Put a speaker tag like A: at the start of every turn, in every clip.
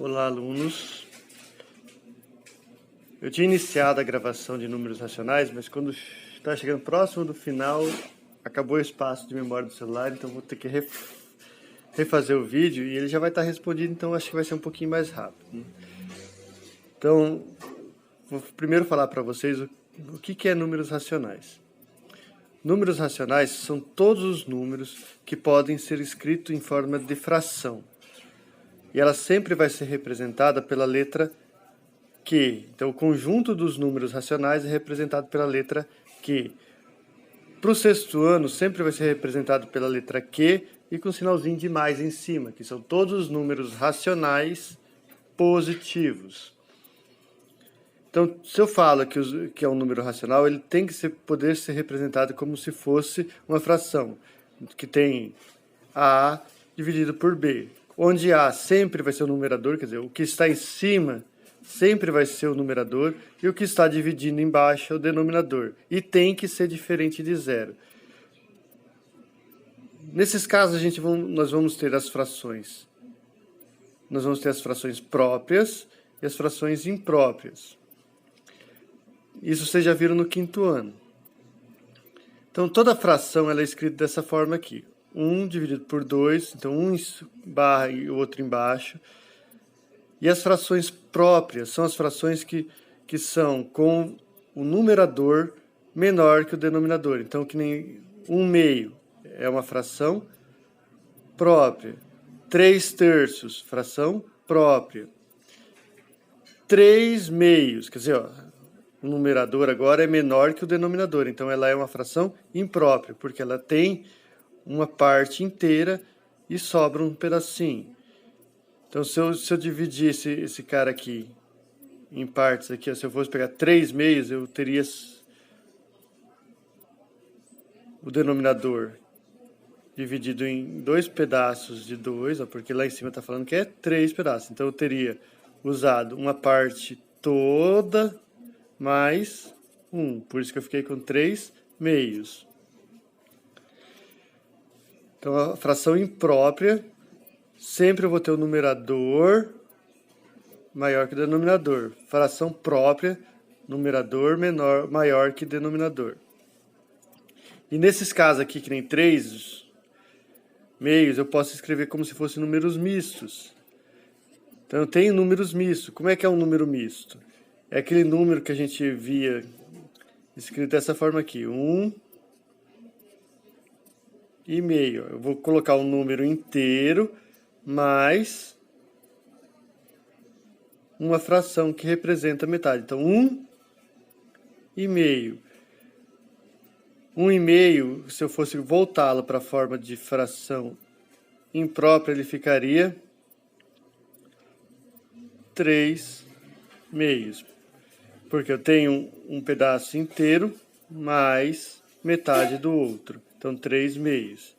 A: Olá, alunos. Eu tinha iniciado a gravação de números racionais, mas quando está chegando próximo do final, acabou o espaço de memória do celular, então vou ter que refazer o vídeo e ele já vai estar respondido, então acho que vai ser um pouquinho mais rápido. Então, vou primeiro falar para vocês o que é números racionais. Números racionais são todos os números que podem ser escritos em forma de fração. E ela sempre vai ser representada pela letra Q. Então, o conjunto dos números racionais é representado pela letra Q. Para o sexto ano, sempre vai ser representado pela letra Q e com um sinalzinho de mais em cima, que são todos os números racionais positivos. Então, se eu falo que é um número racional, ele tem que poder ser representado como se fosse uma fração, que tem A dividido por B, onde A sempre vai ser o numerador, quer dizer, o que está em cima sempre vai ser o numerador, e o que está dividindo embaixo é o denominador, e tem que ser diferente de zero. Nesses casos, nós vamos ter as frações. Nós vamos ter as frações próprias e as frações impróprias. Isso vocês já viram no quinto ano. Então, toda fração ela é escrita dessa forma aqui. 1 dividido por 2, então um barra e o outro embaixo. E as frações próprias são as frações que são com o numerador menor que o denominador. Então, que nem 1/2 é uma fração própria. 3/3, fração própria. 3/2, quer dizer, o numerador agora é menor que o denominador, então ela é uma fração imprópria, porque ela tem uma parte inteira e sobra um pedacinho. Então, se eu dividir esse cara aqui em partes, aqui, se eu fosse pegar 3/2, eu teria o denominador dividido em 2 pedaços de 2, porque lá em cima está falando que é 3 pedaços. Então, eu teria usado uma parte toda mais 1. Por isso que eu fiquei com 3/2. Então, a fração imprópria, sempre eu vou ter o numerador maior que o denominador. Fração própria, numerador maior que denominador. E nesses casos aqui, que nem 3/2, eu posso escrever como se fossem números mistos. Então, eu tenho números mistos. Como é que é um número misto? É aquele número que a gente via escrito dessa forma aqui, 1/2. Eu vou colocar um número inteiro mais uma fração que representa metade. Então, 1/2. 1/2, se eu fosse voltá-lo para a forma de fração imprópria, ele ficaria 3/2. Porque eu tenho um pedaço inteiro mais metade do outro. Então, 3/2.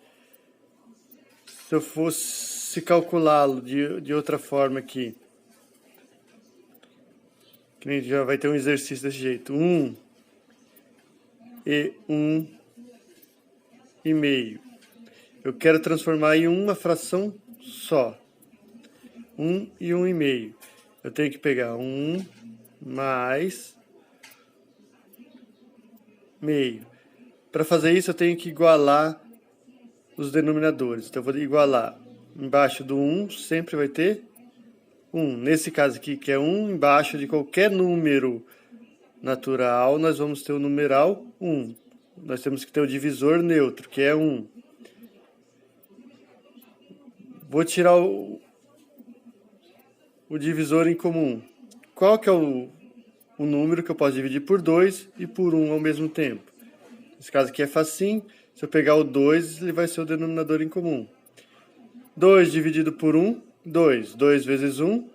A: Se eu fosse calculá-lo de outra forma aqui, que nem já vai ter um exercício desse jeito. 1 e 1/2. Eu quero transformar em uma fração só. 1 e 1/2. Eu tenho que pegar 1 mais meio. Para fazer isso, eu tenho que igualar os denominadores. Então, eu vou igualar. Embaixo do 1 sempre vai ter 1. Nesse caso aqui, que é 1, embaixo de qualquer número natural, nós vamos ter o numeral 1. Nós temos que ter o divisor neutro, que é 1. Vou tirar o divisor em comum. Qual que é o número que eu posso dividir por 2 e por 1 ao mesmo tempo? Nesse caso aqui é facinho. Se eu pegar o 2, ele vai ser o denominador em comum. 2 dividido por 1, 2. 2 vezes 1,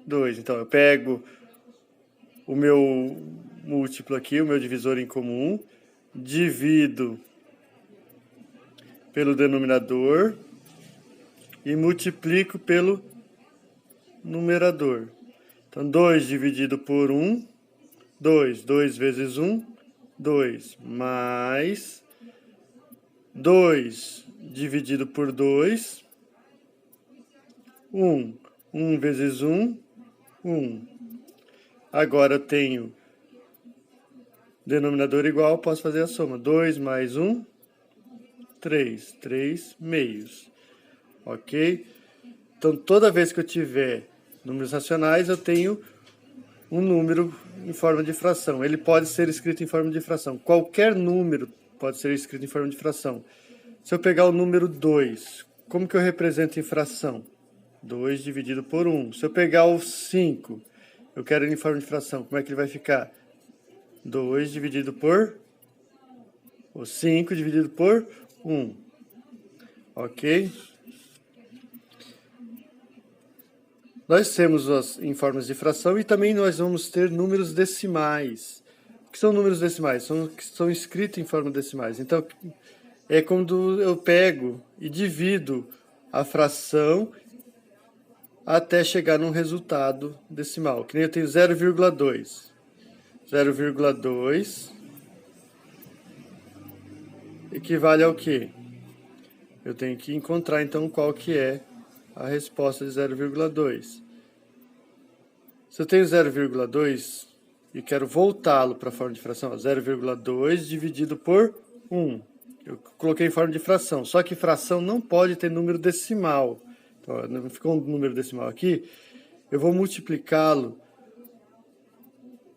A: 2. Então, eu pego o meu múltiplo aqui, o meu divisor em comum, divido pelo denominador e multiplico pelo numerador. Então, 2 dividido por 1, 2. 2 vezes 1, 2. Mais 2 dividido por 2, 1. 1 vezes 1, 1. Agora eu tenho denominador igual, posso fazer a soma. 2 mais 1, 3. 3 meios. Ok? Então, toda vez que eu tiver números racionais, eu tenho um número em forma de fração. Ele pode ser escrito em forma de fração. Qualquer número pode ser escrito em forma de fração. Se eu pegar o número 2, como que eu represento em fração? 2 dividido por 1. Se eu pegar o 5, eu quero ele em forma de fração, como é que ele vai ficar? 2 dividido por... O 5 dividido por 1. Ok? Nós temos em formas de fração e também nós vamos ter números decimais. O que são números decimais? São escritos em forma decimais. Então, é quando eu pego e divido a fração até chegar num resultado decimal. Que nem eu tenho 0,2. 0,2 equivale ao quê? Eu tenho que encontrar, então, qual que é a resposta de 0,2. Se eu tenho 0,2 e quero voltá-lo para a forma de fração, 0,2 dividido por 1. Eu coloquei em forma de fração, só que fração não pode ter número decimal. Então, não ficou um número decimal aqui. Eu vou multiplicá-lo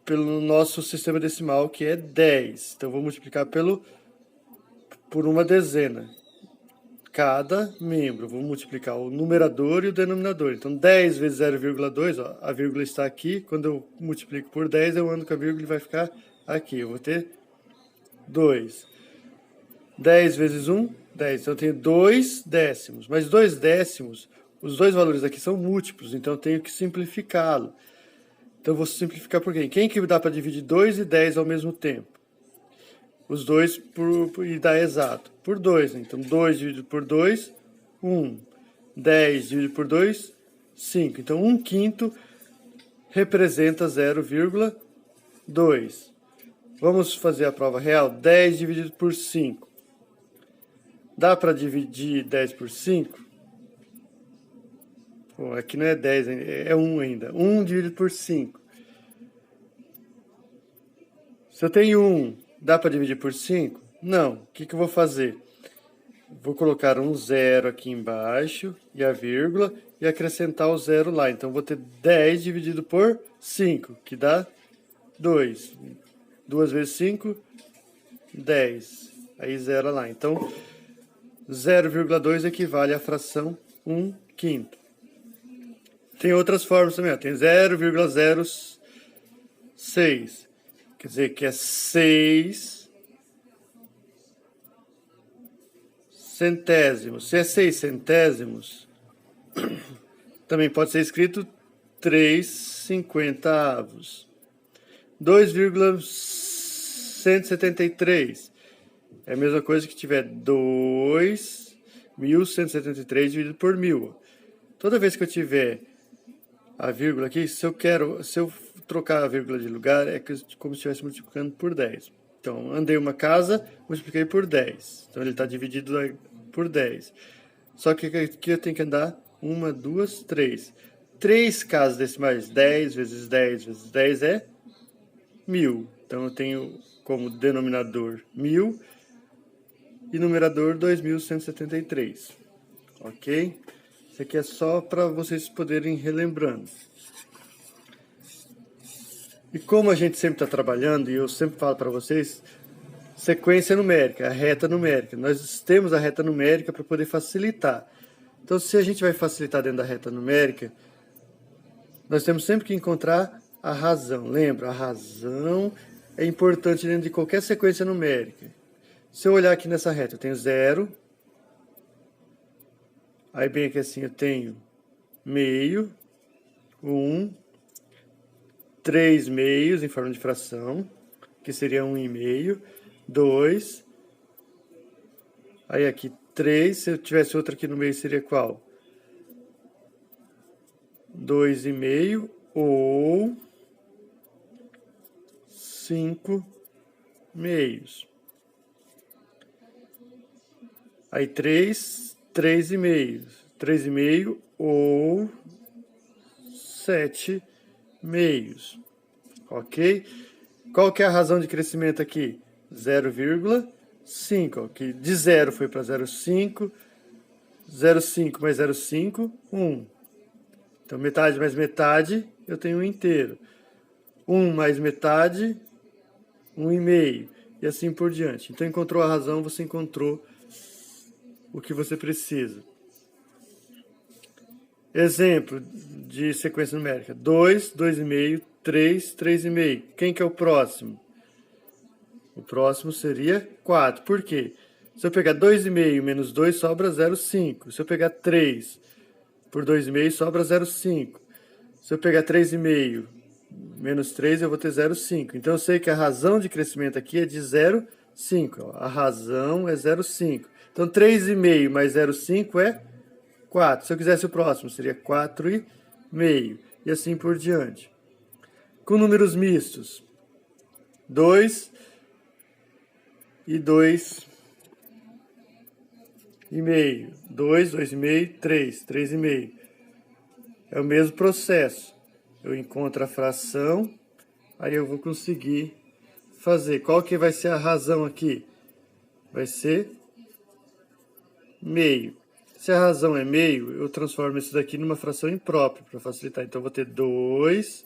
A: pelo nosso sistema decimal, que é 10. Então, eu vou multiplicar por uma dezena. Cada membro. Vou multiplicar o numerador e o denominador. Então, 10 vezes 0,2, ó, a vírgula está aqui. Quando eu multiplico por 10, eu ando com a vírgula e vai ficar aqui. Eu vou ter 2. 10 vezes 1, 10. Então, eu tenho 2 décimos. Mas 2 décimos, os dois valores aqui são múltiplos. Então, eu tenho que simplificá-lo. Então, eu vou simplificar por quem? Quem que dá para dividir 2 e 10 ao mesmo tempo? Os dois e dá exato. Por 2. Então, 2 dividido por 2, 1. 10 dividido por 2, 5. Então, 1/5 representa 0,2. Vamos fazer a prova real. 10 dividido por 5. Dá para dividir 10 por 5? Bom, aqui não é 10, é 1 ainda. 1 dividido por 5. Se eu tenho 1, dá para dividir por 5? Não. O que eu vou fazer? Vou colocar um 0 aqui embaixo, e a vírgula, e acrescentar o 0 lá. Então, vou ter 10 dividido por 5, que dá 2. 2 vezes 5, 10. Aí, 0 lá. Então, 0,2 equivale à fração 1/5. Tem outras formas também. Ó. Tem 0,06. Quer dizer que é 6 centésimos. Se é 6 centésimos, também pode ser escrito 3/50. 2,173. É a mesma coisa que tiver 2.173 dividido por 1.000. Toda vez que eu tiver a vírgula aqui, se eu trocar a vírgula de lugar, é como se estivesse multiplicando por 10. Então, andei uma casa, multipliquei por 10. Então, ele está dividido por 10. Só que aqui eu tenho que andar 1, 2, 3. 3 casas decimais, 10 vezes 10 vezes 10 é 1.000. Então, eu tenho como denominador 1.000 e numerador 2.173. Ok? Isso aqui é só para vocês poderem ir relembrando. E como a gente sempre está trabalhando, e eu sempre falo para vocês, sequência numérica, a reta numérica. Nós temos a reta numérica para poder facilitar. Então, se a gente vai facilitar dentro da reta numérica, nós temos sempre que encontrar a razão. Lembra, a razão é importante dentro de qualquer sequência numérica. Se eu olhar aqui nessa reta, eu tenho 0. Aí, bem aqui assim, eu tenho meio, 1, 3 meios em forma de fração, que seria 1,5, 2. Aí aqui 3, se eu tivesse outra aqui no meio, seria qual? 2,5 ou 5 meios. Aí 3, 3,5. 3,5 ou 7 meios. Ok? Qual que é a razão de crescimento aqui? 0,5. Que de 0 foi para 0,5. 0,5 mais 0,5, 1. Então, metade mais metade, eu tenho 1 inteiro. 1 mais metade, 1,5. E assim por diante. Então, encontrou a razão, você encontrou o que você precisa. Exemplo de sequência numérica. 2, 2,5, 3, 3,5. Quem que é o próximo? O próximo seria 4. Por quê? Se eu pegar 2,5 menos 2, sobra 0,5. Se eu pegar 3 por 2,5, sobra 0,5. Se eu pegar 3,5 menos 3, eu vou ter 0,5. Então, eu sei que a razão de crescimento aqui é de 0,5. A razão é 0,5. Então, 3,5 mais 0,5 é 4. Se eu quisesse o próximo, seria 4,5. E assim por diante. Com números mistos, 2 e 2,5. 2, 2,5, 3, 3,5. É o mesmo processo. Eu encontro a fração, aí eu vou conseguir fazer. Qual que vai ser a razão aqui? Vai ser meio. Se a razão é meio, eu transformo isso daqui numa fração imprópria, para facilitar. Então, eu vou ter 2,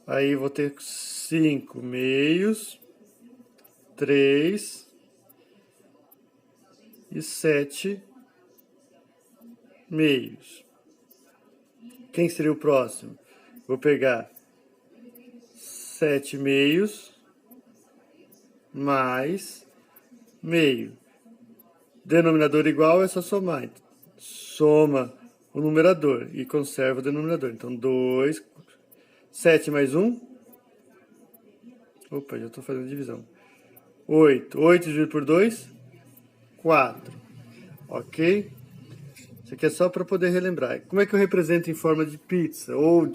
A: aí vou ter 5 meios, 3 e 7 meios. Quem seria o próximo? Vou pegar 7 meios mais meio. Denominador igual é só somar. Soma o numerador e conserva o denominador. Então, 2, 7 mais 1. Opa, já estou fazendo divisão. 8. 8 dividido por 2, 4. Ok? Isso aqui é só para poder relembrar. Como é que eu represento em forma de pizza ou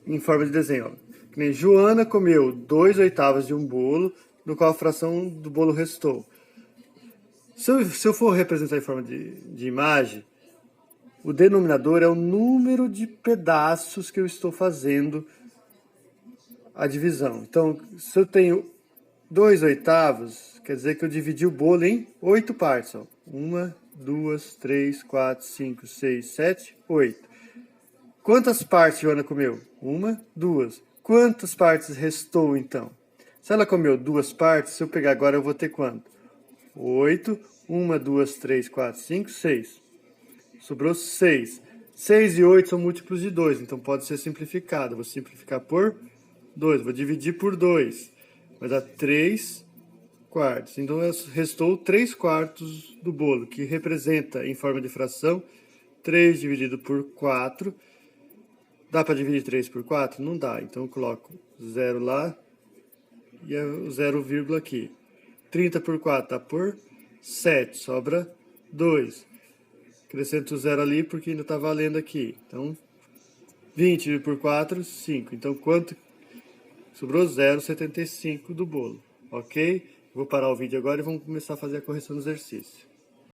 A: em forma de desenho? Ó, que nem Joana comeu 2/8 de um bolo, no qual a fração do bolo restou. Se eu for representar em forma de imagem, o denominador é o número de pedaços que eu estou fazendo a divisão. Então, se eu tenho 2/8, quer dizer que eu dividi o bolo em 8 partes. 1, 2, 3, 4, 5, 6, 7, 8. Quantas partes Joana comeu? 1, 2. Quantas partes restou, então? Se ela comeu 2 partes, se eu pegar agora, eu vou ter quanto? 8. 1, 2, 3, 4, 5, 6. Sobrou 6. 6 e 8 são múltiplos de 2, então pode ser simplificado. Vou simplificar por 2. Vou dividir por 2. Vai dar 3 quartos. Então, restou 3 quartos do bolo, que representa, em forma de fração, 3 dividido por 4. Dá para dividir 3 por 4? Não dá. Então, eu coloco 0 lá e o 0, aqui. 30 por 4 dá por 7. Sobra 2. Acrescento o 0 ali porque ainda está valendo aqui. Então, 20 dividido por 4, 5. Então, quanto? Sobrou 0,75 do bolo. Ok? Vou parar o vídeo agora e vamos começar a fazer a correção do exercício.